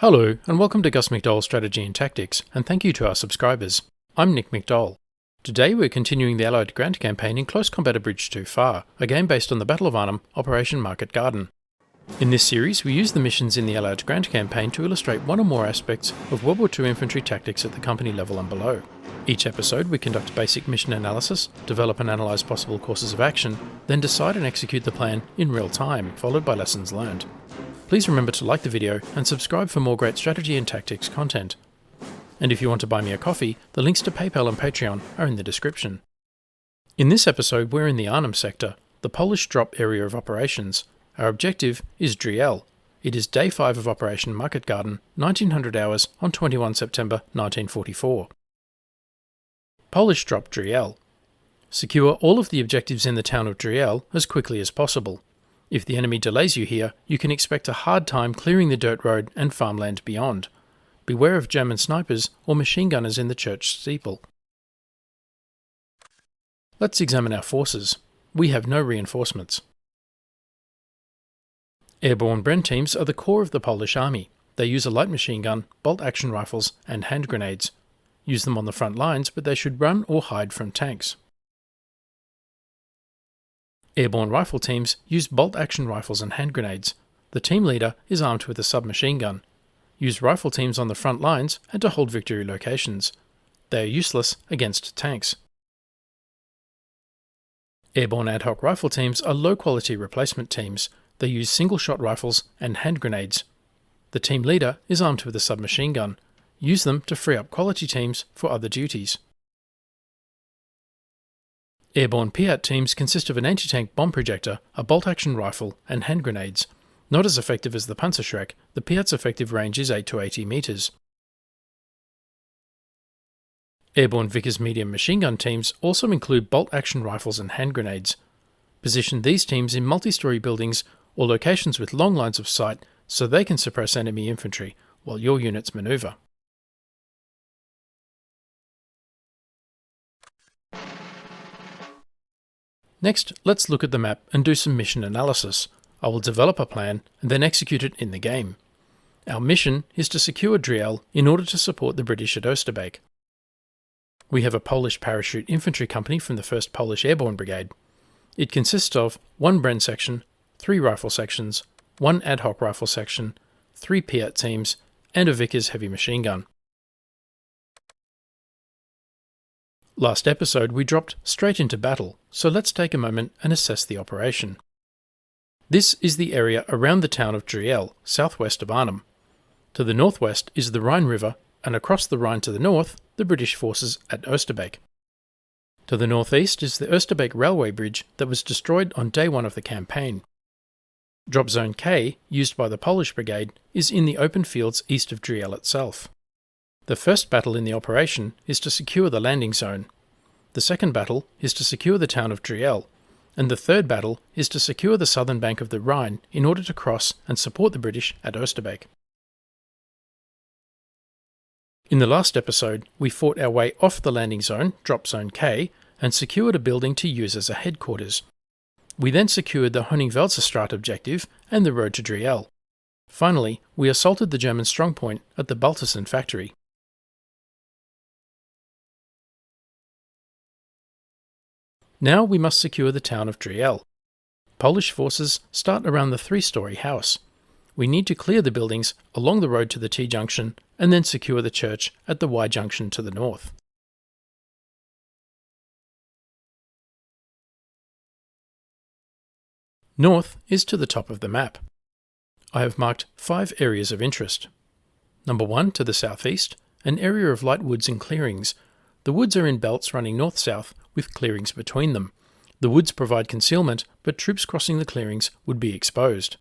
Hello, and welcome to Gus McDowell Strategy and Tactics, and thank you to our subscribers. I'm Nick McDowell. Today we're continuing the Allied Grant campaign in Close Combat: A Bridge Too Far, a game based on the Battle of Arnhem, Operation Marketgarden. In this series, we use the missions in the Allied Grant campaign to illustrate one or more aspects of World War II infantry tactics at the company level and below. Each episode we conduct basic mission analysis, develop and analyse possible courses of action, then decide and execute the plan in real time, followed by lessons learned. Please remember to like the video and subscribe for more great strategy and tactics content. And if you want to buy me a coffee, the links to PayPal and Patreon are in the description. In this episode we're in the Arnhem sector, the Polish drop area of operations. Our objective is Driel. It is Day 5 of Operation Marketgarden, 1900 hours on 21 September 1944. Polish drop Driel. Secure all of the objectives in the town of Driel as quickly as possible. If the enemy delays you here, you can expect a hard time clearing the dirt road and farmland beyond. Beware of German snipers or machine gunners in the church steeple. Let's examine our forces. We have no reinforcements. Airborne Bren teams are the core of the Polish army. They use a light machine gun, bolt-action rifles and hand grenades. Use them on the front lines, but they should run or hide from tanks. Airborne rifle teams use bolt-action rifles and hand grenades. The team leader is armed with a submachine gun. Use rifle teams on the front lines and to hold victory locations. They are useless against tanks. Airborne ad hoc rifle teams are low-quality replacement teams. They use single-shot rifles and hand grenades. The team leader is armed with a submachine gun. Use them to free up quality teams for other duties. Airborne Piat teams consist of an anti-tank bomb projector, a bolt-action rifle and hand grenades. Not as effective as the Panzerschreck, the Piat's effective range is 8 to 80 metres. Airborne Vickers medium machine gun teams also include bolt-action rifles and hand grenades. Position these teams in multi-storey buildings or locations with long lines of sight so they can suppress enemy infantry while your units manoeuvre. Next, let's look at the map and do some mission analysis. I will develop a plan and then execute it in the game. Our mission is to secure Driel in order to support the British at Oosterbeek. We have a Polish Parachute Infantry Company from the 1st Polish Airborne Brigade. It consists of 1 Bren section, 3 rifle sections, 1 ad hoc rifle section, 3 Piat teams, and a Vickers heavy machine gun. Last episode we dropped straight into battle, so let's take a moment and assess the operation. This is the area around the town of Driel, southwest of Arnhem. To the northwest is the Rhine River, and across the Rhine to the north, the British forces at Oosterbeek. To the northeast is the Oosterbeek railway bridge that was destroyed on day 1 of the campaign. Drop Zone K, used by the Polish Brigade, is in the open fields east of Driel itself. The first battle in the operation is to secure the landing zone. The second battle is to secure the town of Driel, and the third battle is to secure the southern bank of the Rhine in order to cross and support the British at Oosterbeek. In the last episode, we fought our way off the landing zone, Drop Zone K, and secured a building to use as a headquarters. We then secured the Honingvelserstraat objective and the road to Driel. Finally, we assaulted the German strongpoint at the Baltersen factory. Now we must secure the town of Driel. Polish forces start around the 3-storey house. We need to clear the buildings along the road to the T-junction and then secure the church at the Y-junction to the north. North is to the top of the map. I have marked 5 areas of interest. Number 1, to the southeast, an area of light woods and clearings. The woods are in belts running north-south with clearings between them. The woods provide concealment, but troops crossing the clearings would be exposed.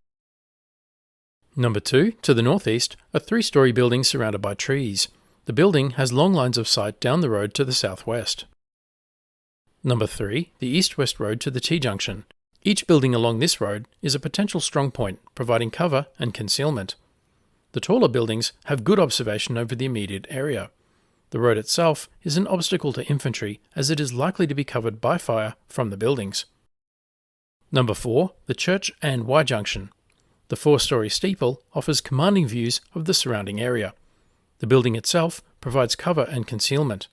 Number 2, to the northeast, a 3-storey building surrounded by trees. The building has long lines of sight down the road to the southwest. Number 3, the east-west road to the T-junction. Each building along this road is a potential strong point, providing cover and concealment. The taller buildings have good observation over the immediate area. The road itself is an obstacle to infantry as it is likely to be covered by fire from the buildings. Number 4, the church and Y-junction. The 4-storey steeple offers commanding views of the surrounding area. The building itself provides cover and concealment,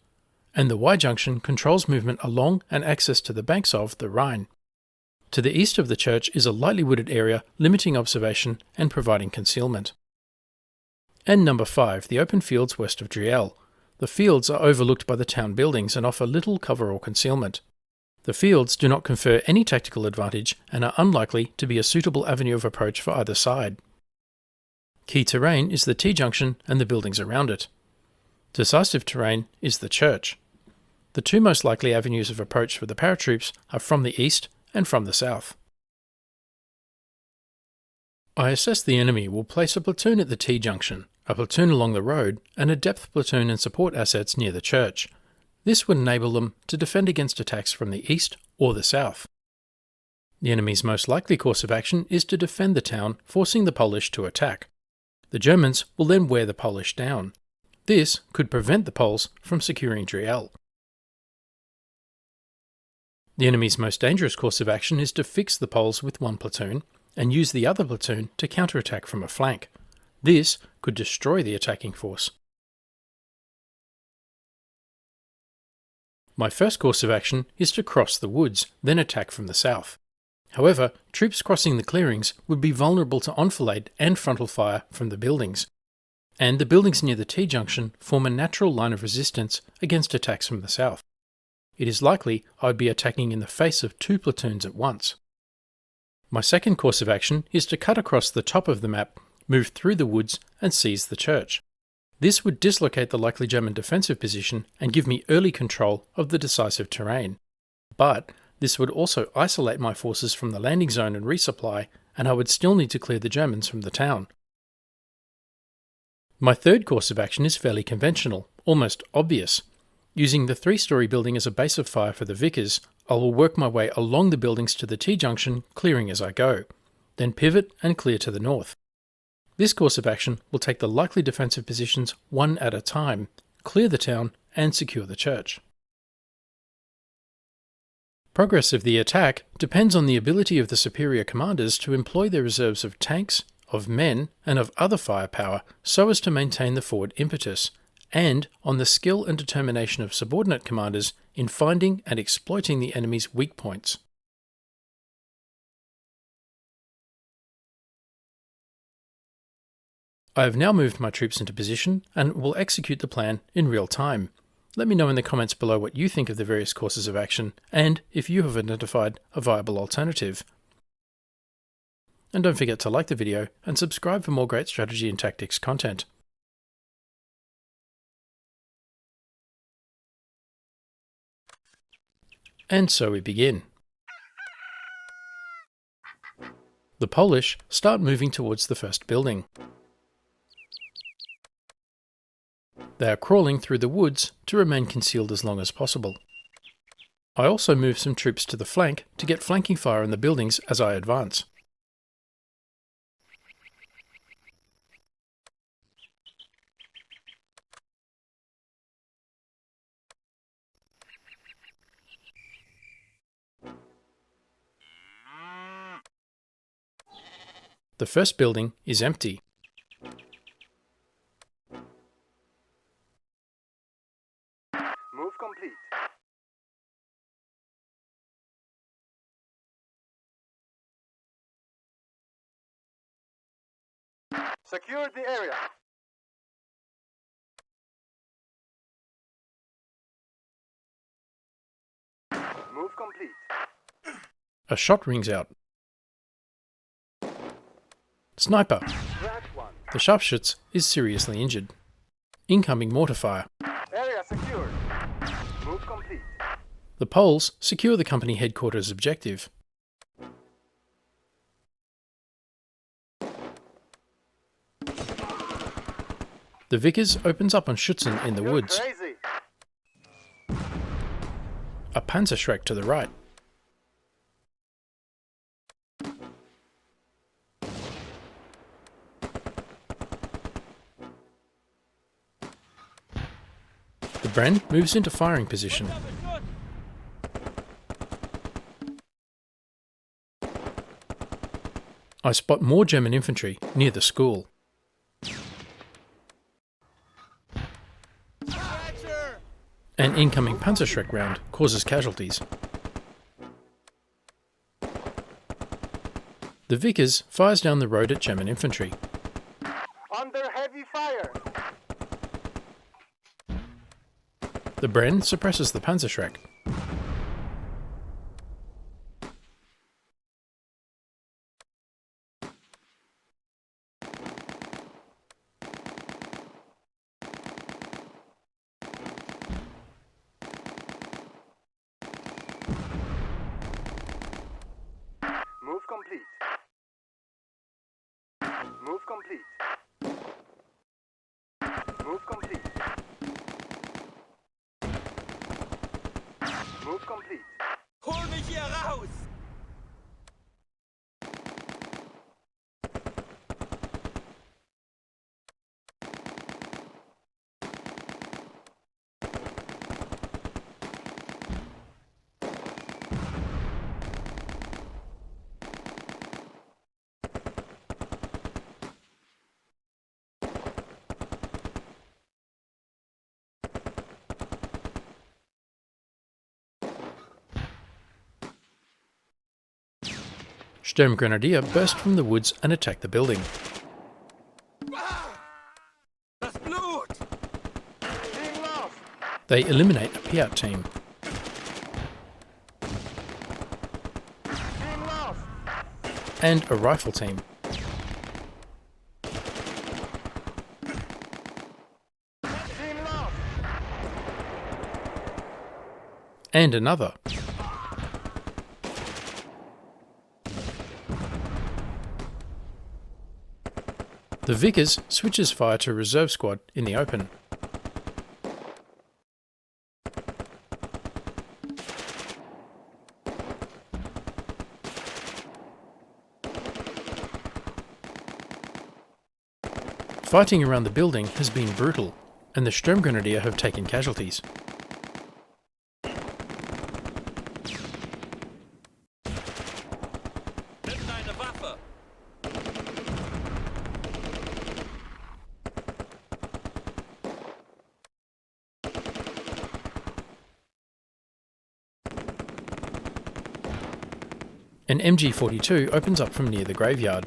and the Y-junction controls movement along and access to the banks of the Rhine. To the east of the church is a lightly wooded area limiting observation and providing concealment. And number 5, the open fields west of Driel. The fields are overlooked by the town buildings and offer little cover or concealment. The fields do not confer any tactical advantage and are unlikely to be a suitable avenue of approach for either side. Key terrain is the T-junction and the buildings around it. Decisive terrain is the church. The two most likely avenues of approach for the paratroops are from the east and from the south. I assess the enemy will place a platoon at the T-junction, a platoon along the road, and a depth platoon and support assets near the church. This would enable them to defend against attacks from the east or the south. The enemy's most likely course of action is to defend the town, forcing the Polish to attack. The Germans will then wear the Polish down. This could prevent the Poles from securing Driel. The enemy's most dangerous course of action is to fix the Poles with one platoon and use the other platoon to counterattack from a flank. This could destroy the attacking force. My first course of action is to cross the woods, then attack from the south. However, troops crossing the clearings would be vulnerable to enfilade and frontal fire from the buildings, and the buildings near the T-junction form a natural line of resistance against attacks from the south. It is likely I would be attacking in the face of 2 platoons at once. My second course of action is to cut across the top of the map, move through the woods and seize the church. This would dislocate the likely German defensive position and give me early control of the decisive terrain. But this would also isolate my forces from the landing zone and resupply, and I would still need to clear the Germans from the town. My third course of action is fairly conventional, almost obvious. Using the 3-storey building as a base of fire for the Vickers, I will work my way along the buildings to the T-junction, clearing as I go, then pivot and clear to the north. This course of action will take the likely defensive positions one at a time, clear the town, and secure the church. Progress of the attack depends on the ability of the superior commanders to employ their reserves of tanks, of men, and of other firepower so as to maintain the forward impetus, and on the skill and determination of subordinate commanders in finding and exploiting the enemy's weak points. I have now moved my troops into position and will execute the plan in real time. Let me know in the comments below what you think of the various courses of action and if you have identified a viable alternative. And don't forget to like the video and subscribe for more great strategy and tactics content. And so we begin. The Polish start moving towards the first building. They are crawling through the woods to remain concealed as long as possible. I also move some troops to the flank to get flanking fire on the buildings as I advance. The first building is empty. Move complete. Secure the area. Move complete. A shot rings out. Sniper! That one. The sharpshooter is seriously injured. Incoming mortar fire. Area secured. Move complete. The Poles secure the company headquarters objective. The Vickers opens up on Schutzen in the You're woods. crazy. A Panzerschreck to the right. The Bren moves into firing position. I spot more German infantry near the school. An incoming Panzerschreck round causes casualties. The Vickers fires down the road at German infantry. Under heavy fire. The Bren suppresses the Panzerschreck. Move complete. Move complete. Move complete. Move complete. Hol mich hier raus! Sturmgrenadier burst from the woods and attack the building. Das Blut! Team lost. They eliminate a Piat team. Team lost. And a rifle team. Team lost. And another. The Vickers switches fire to reserve squad in the open. Fighting around the building has been brutal, and the Sturmgrenadier have taken casualties. Nimm deine Waffe! An MG42 opens up from near the graveyard.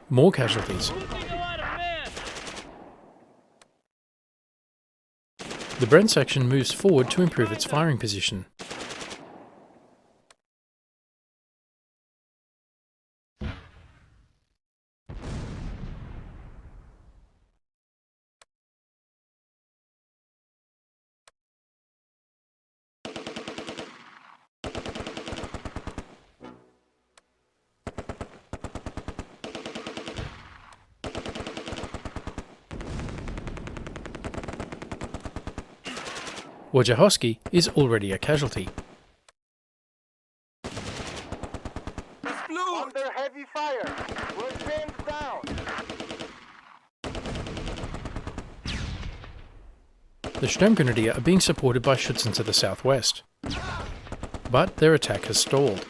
More casualties. The Bren section moves forward to improve its firing position. Wojciechowski is already a casualty. Das Blut! Under heavy fire. We're pinned down. The Sturmgrenadier are being supported by Schützen to the southwest, but their attack has stalled.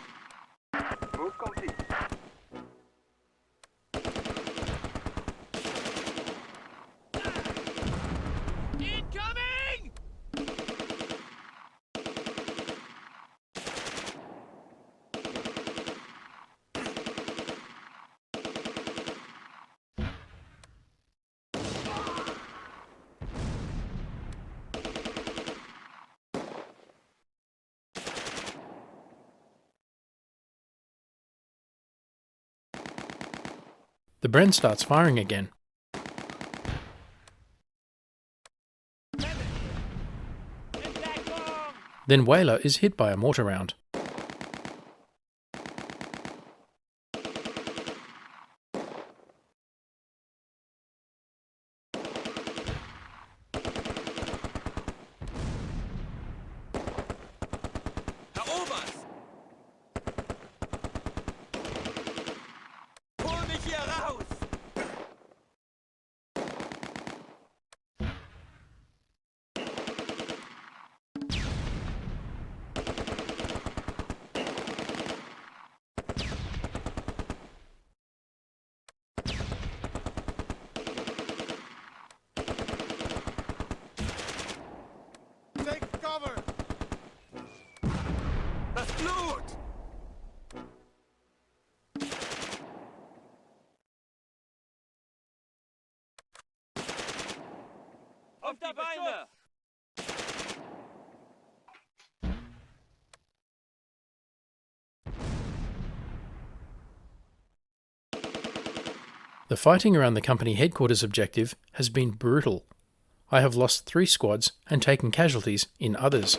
Move complete. Incoming! The Bren starts firing again. Then Whaler is hit by a mortar round. Herr Oberst! Hol mich hier raus! Auf die Beine! The fighting around the company headquarters objective has been brutal. I have lost 3 squads and taken casualties in others.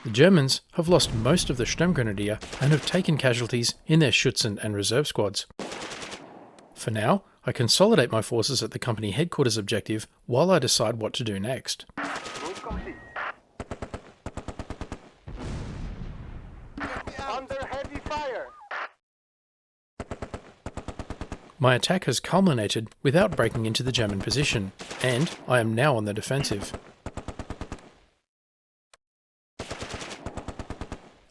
The Germans have lost most of the Sturmgrenadier and have taken casualties in their Schützen and reserve squads. For now, I consolidate my forces at the company headquarters objective while I decide what to do next. Move complete. Under heavy fire. My attack has culminated without breaking into the German position, and I am now on the defensive.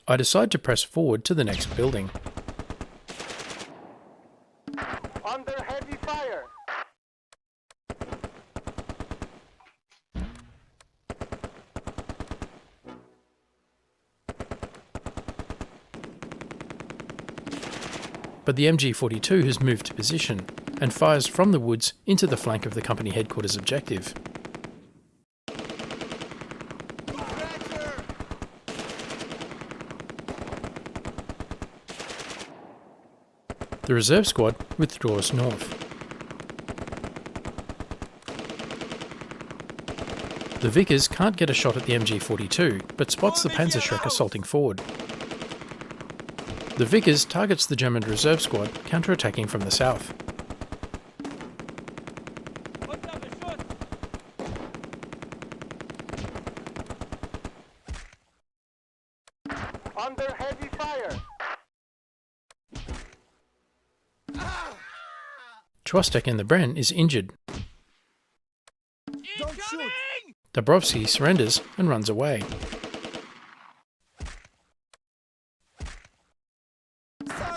I decide to press forward to the next building. Under heavy fire. But the MG42 has moved to position and fires from the woods into the flank of the company headquarters objective. The reserve squad withdraws north. The Vickers can't get a shot at the MG42, but spots the Panzerschreck assaulting forward. The Vickers targets the German reserve squad counter-attacking from the south. Unter Beschuss! Under heavy fire. Chwastek in the Bren is injured. Incoming! Dabrowski surrenders and runs away.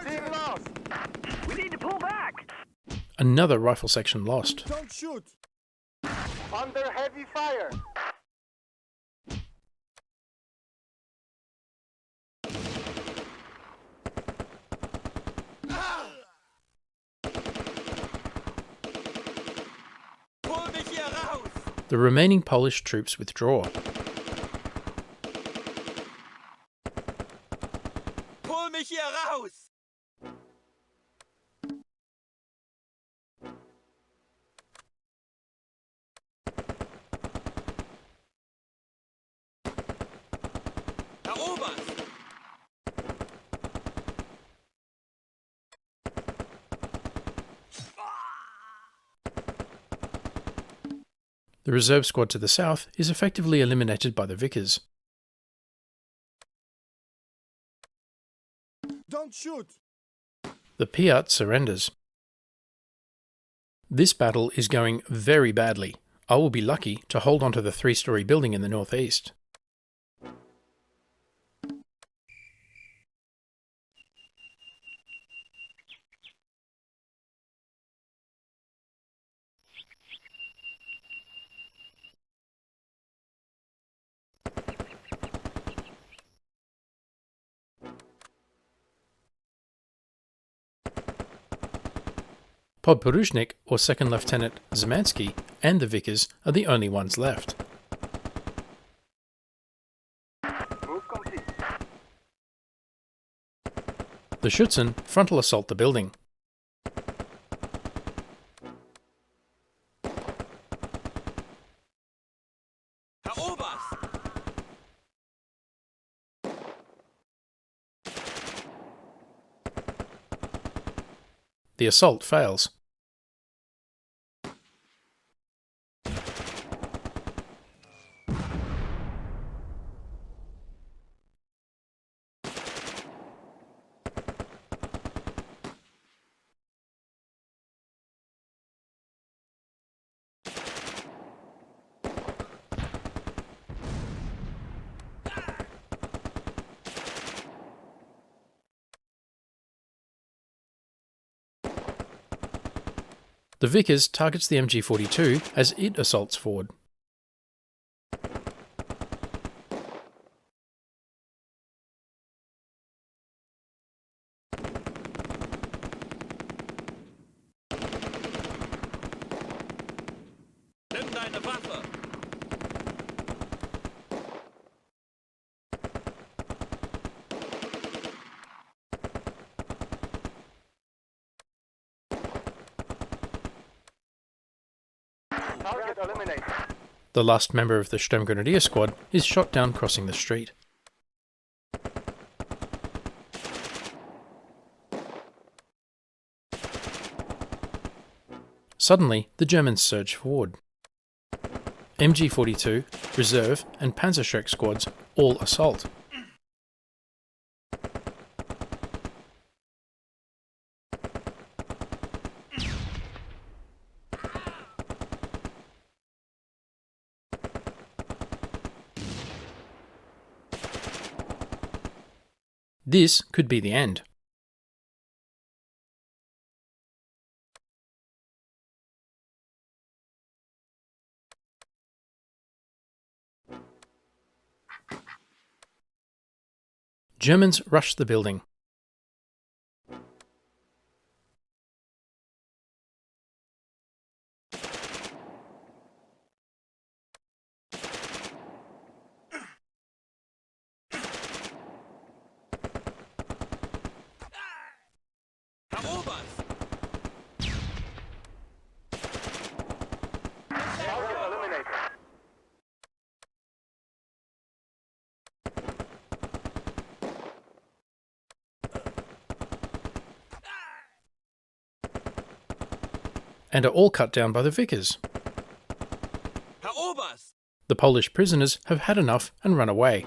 Team lost. We need to pull back! Another rifle section lost. Don't shoot. Under heavy fire. Hol mich hier raus! The remaining Polish troops withdraw. Hol mich hier raus! Herr Oberst! The reserve squad to the south is effectively eliminated by the Vickers. Don't shoot. The Piat surrenders. This battle is going very badly. I will be lucky to hold onto the 3-story building in the northeast. Podporucznik, or 2nd Lieutenant Zemansky, and the Vickers are the only ones left. Move complete. The Schützen frontal assault the building. Herr Oberst! The assault fails. The Vickers targets the MG42 as it assaults forward. eine Waffe! Target eliminated. The last member of the Sturmgrenadier squad is shot down crossing the street. Suddenly, the Germans surge forward. MG42, Reserve and Panzerschreck squads all assault. This could be the end. Germans rush the building. Herr Oberst! Target eliminated. And are all cut down by the Vickers. Herr Oberst! The Polish prisoners have had enough and run away.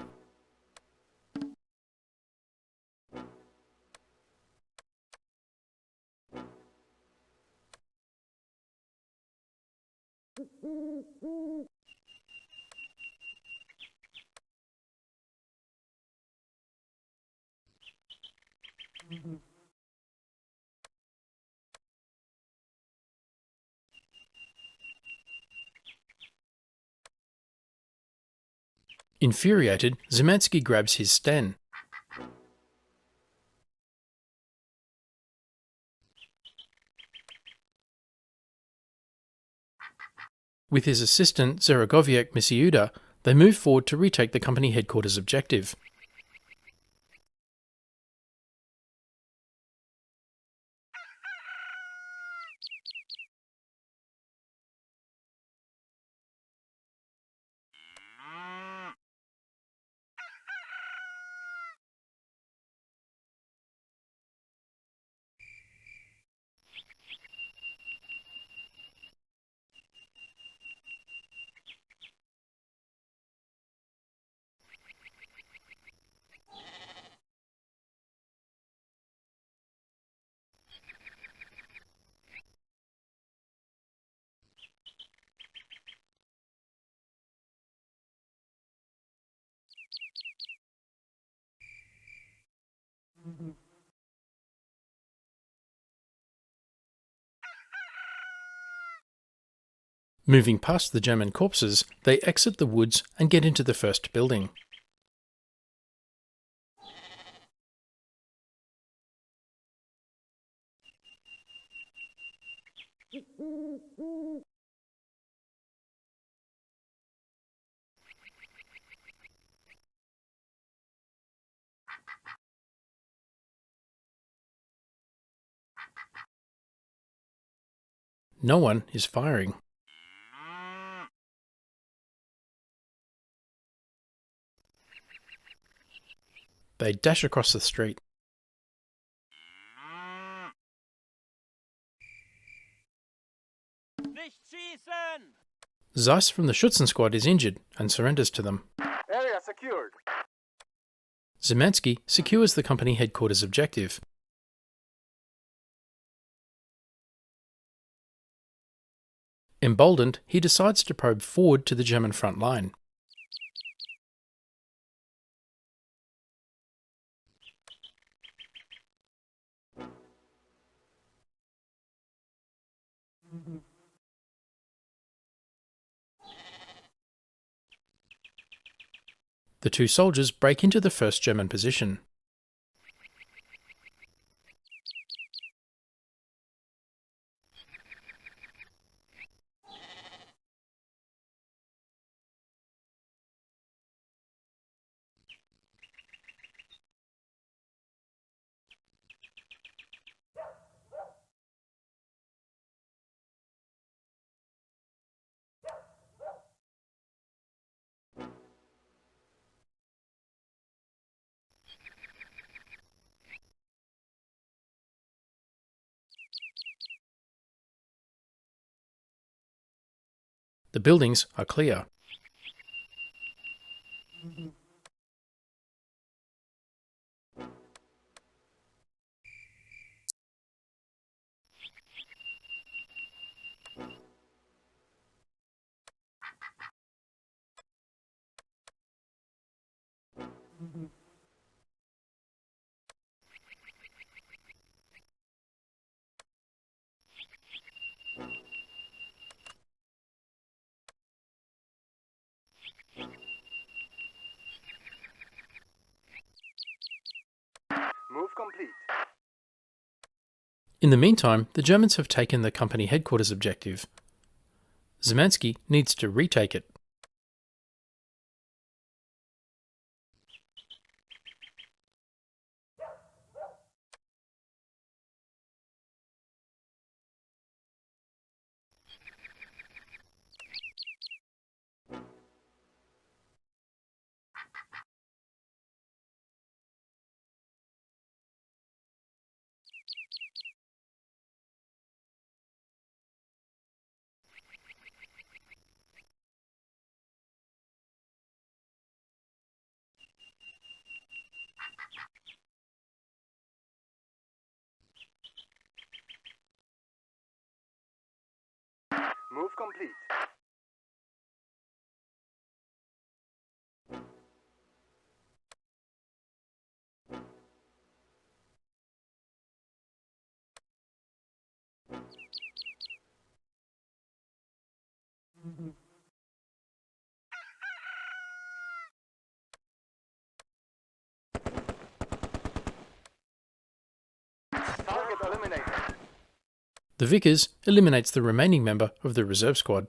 Infuriated, Szymanski grabs his Sten. With his assistant Zerogowiak Misiuda, they move forward to retake the company headquarters objective. Moving past the German corpses, they exit the woods and get into the first building. No one is firing. They dash across the street. Nicht schießen! Zeiss from the Schutzen squad is injured and surrenders to them. Area secured. Szymanski secures the company headquarters objective. Emboldened, he decides to probe forward to the German front line. The two soldiers break into the first German position. The buildings are clear. Move complete. In the meantime, the Germans have taken the company headquarters objective. Szymanski needs to retake it. Move complete. Target eliminated. The Vickers eliminates the remaining member of the reserve squad.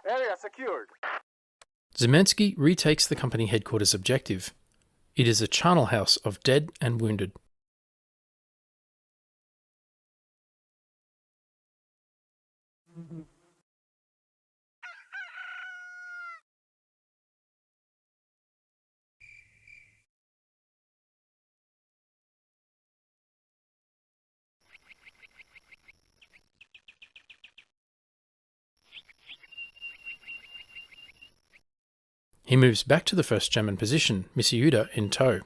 Area secured. Szymanski retakes the company headquarters objective. It is a charnel house of dead and wounded. He moves back to the first German position, Misiuda, in tow.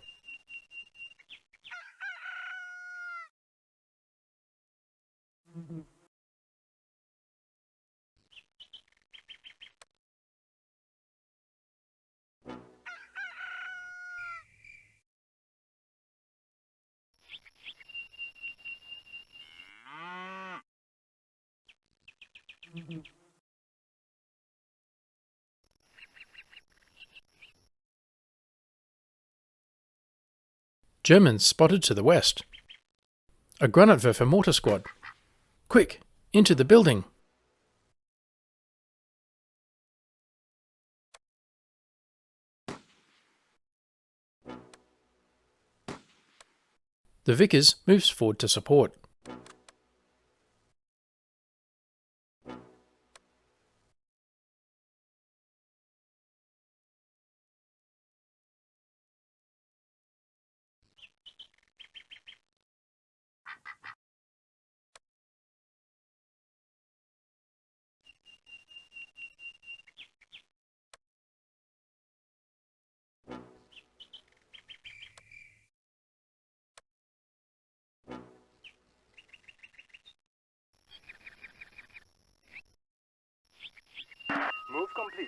Germans spotted to the west. A Granatwerfer mortar squad. Quick, into the building! The Vickers moves forward to support. Move complete.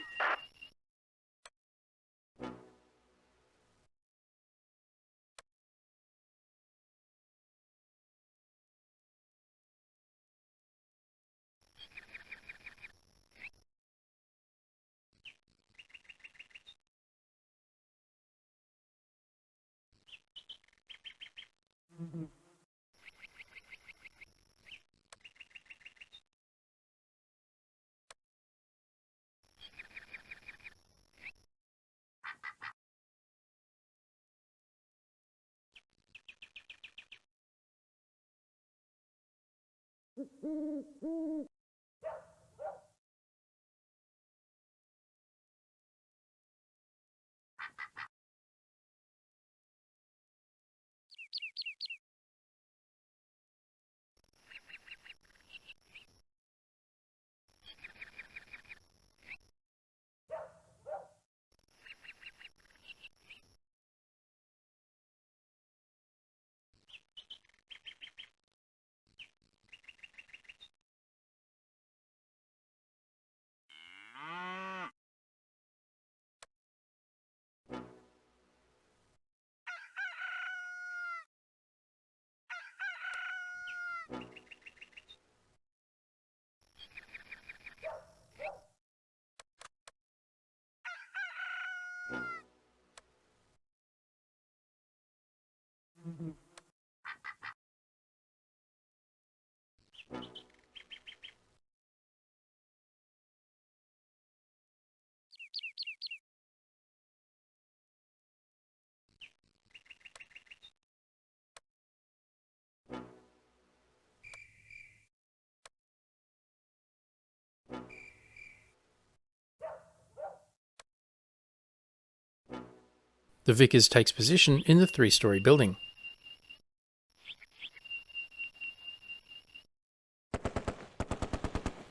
The Vickers takes position in the 3-storey building.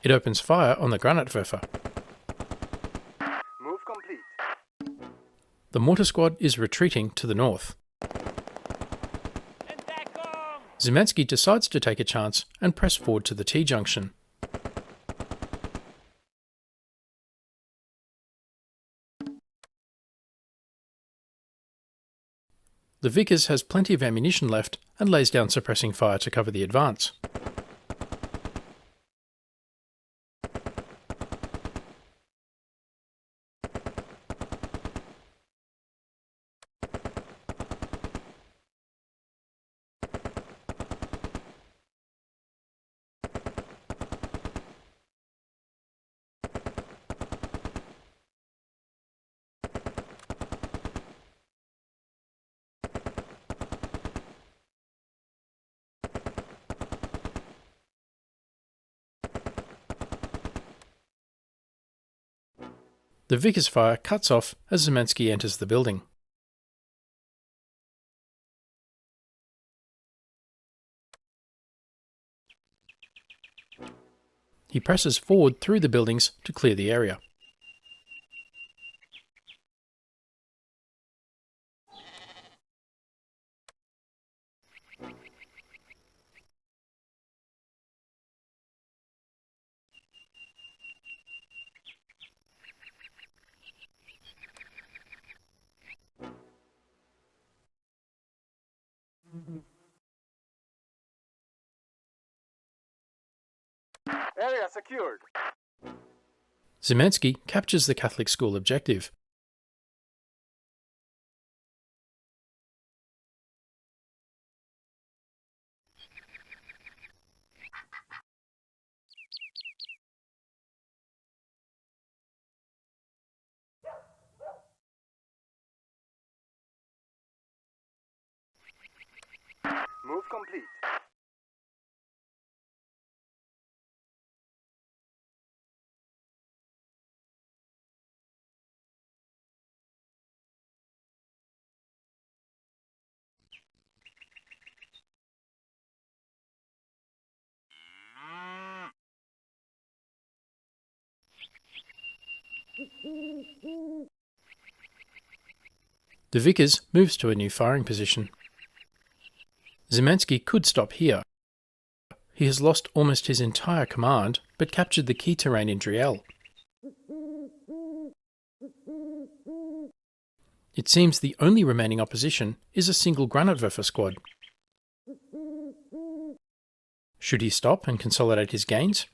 It opens fire on the Granatwerfer. Move complete. The mortar squad is retreating to the north. Entdeckung! Szymanski decides to take a chance and press forward to the T-junction. The Vickers has plenty of ammunition left and lays down suppressing fire to cover the advance. The Vickers fire cuts off as Szymanski enters the building. He presses forward through the buildings to clear the area. Area secured. Szymanski captures the Catholic school objective. Move complete. The Vickers moves to a new firing position. Szymanski could stop here. He has lost almost his entire command, but captured the key terrain in Driel. It seems the only remaining opposition is a single Granatwerfer squad. Should he stop and consolidate his gains?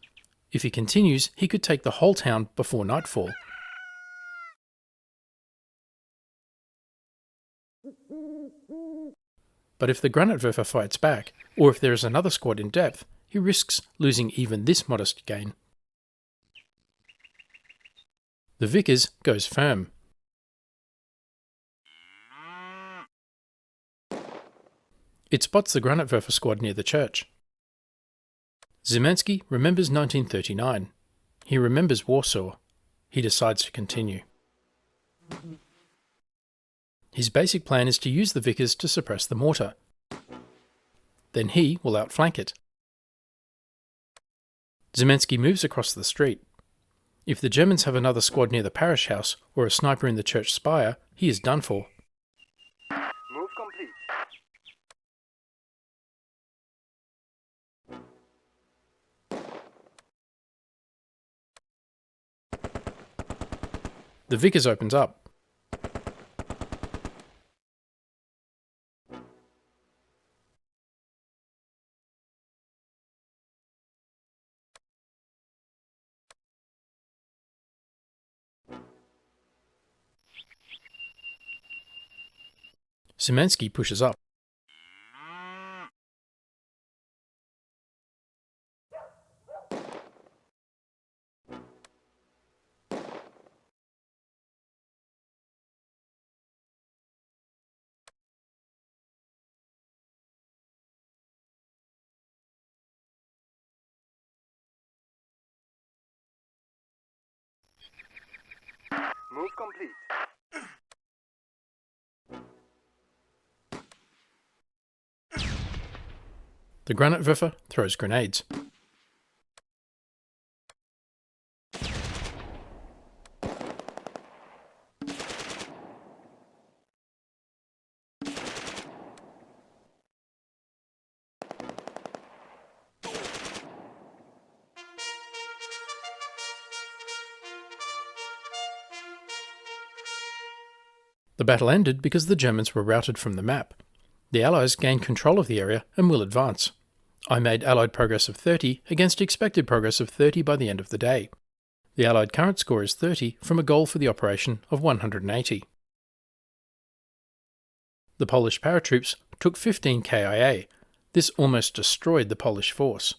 If he continues, he could take the whole town before nightfall. but if the Granatwerfer fights back, or if there is another squad in depth, he risks losing even this modest gain. The Vickers goes firm. It spots the Granatwerfer squad near the church. Ziemensky remembers 1939. He remembers Warsaw. He decides to continue. His basic plan is to use the Vickers to suppress the mortar. Then he will outflank it. Ziemensky moves across the street. If the Germans have another squad near the parish house or a sniper in the church spire, he is done for. Move complete. The Vickers opens up. Ziemensky pushes up. Move complete. The Granatwerfer throws grenades. The battle ended because the Germans were routed from the map. The Allies gained control of the area and will advance. I made Allied progress of 30 against expected progress of 30 by the end of the day. The Allied current score is 30 from a goal for the operation of 180. The Polish paratroops took 15 KIA. This almost destroyed the Polish force.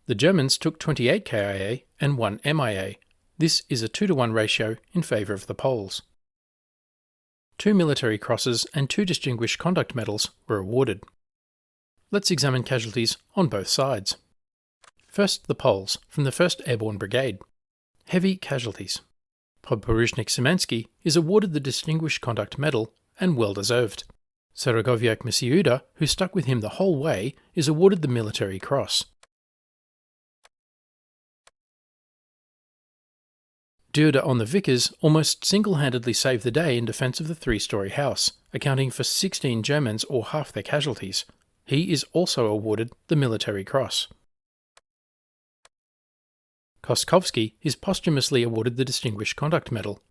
The Germans took 28 KIA and 1 MIA. This is a 2-to-1 ratio in favour of the Poles. 2 military crosses and 2 distinguished conduct medals were awarded. Let's examine casualties on both sides. First, the Poles from the 1st Airborne Brigade. Heavy casualties. Podporucznik Ziemensky is awarded the Distinguished Conduct Medal, and well deserved. Serogowiak Misiuda, who stuck with him the whole way, is awarded the Military Cross. Duda on the Vickers almost single-handedly saved the day in defence of the 3-storey house, accounting for 16 Germans or half their casualties. He is also awarded the Military Cross. Koskovsky is posthumously awarded the Distinguished Conduct Medal.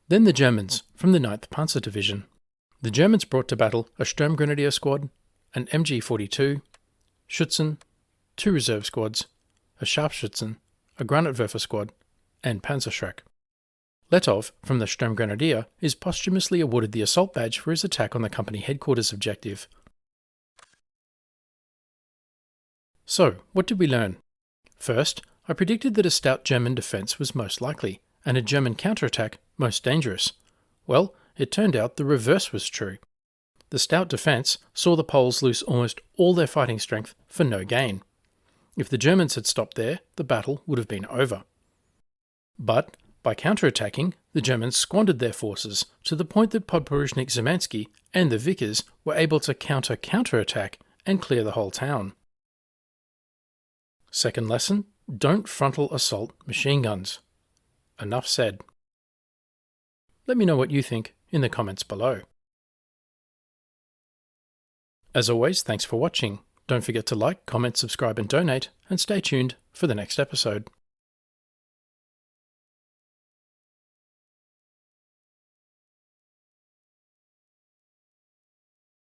Then the Germans, from the 9th Panzer Division. The Germans brought to battle a Sturmgrenadier squad, an MG-42, Schützen, 2 reserve squads, a Scharfschützen, a Granatwerfer squad, and Panzerschreck. Letov, from the Sturmgrenadier, is posthumously awarded the assault badge for his attack on the company headquarters objective. So, what did we learn? First, I predicted that a stout German defence was most likely, and a German counterattack most dangerous. Well, it turned out the reverse was true. The stout defence saw the Poles lose almost all their fighting strength for no gain. If the Germans had stopped there, the battle would have been over. But, by counterattacking, the Germans squandered their forces to the point that Podporucznik Ziemensky and the Vickers were able to counterattack and clear the whole town. Second lesson, don't frontal assault machine guns. Enough said. Let me know what you think in the comments below. As always, thanks for watching. Don't forget to like, comment, subscribe and donate, and stay tuned for the next episode.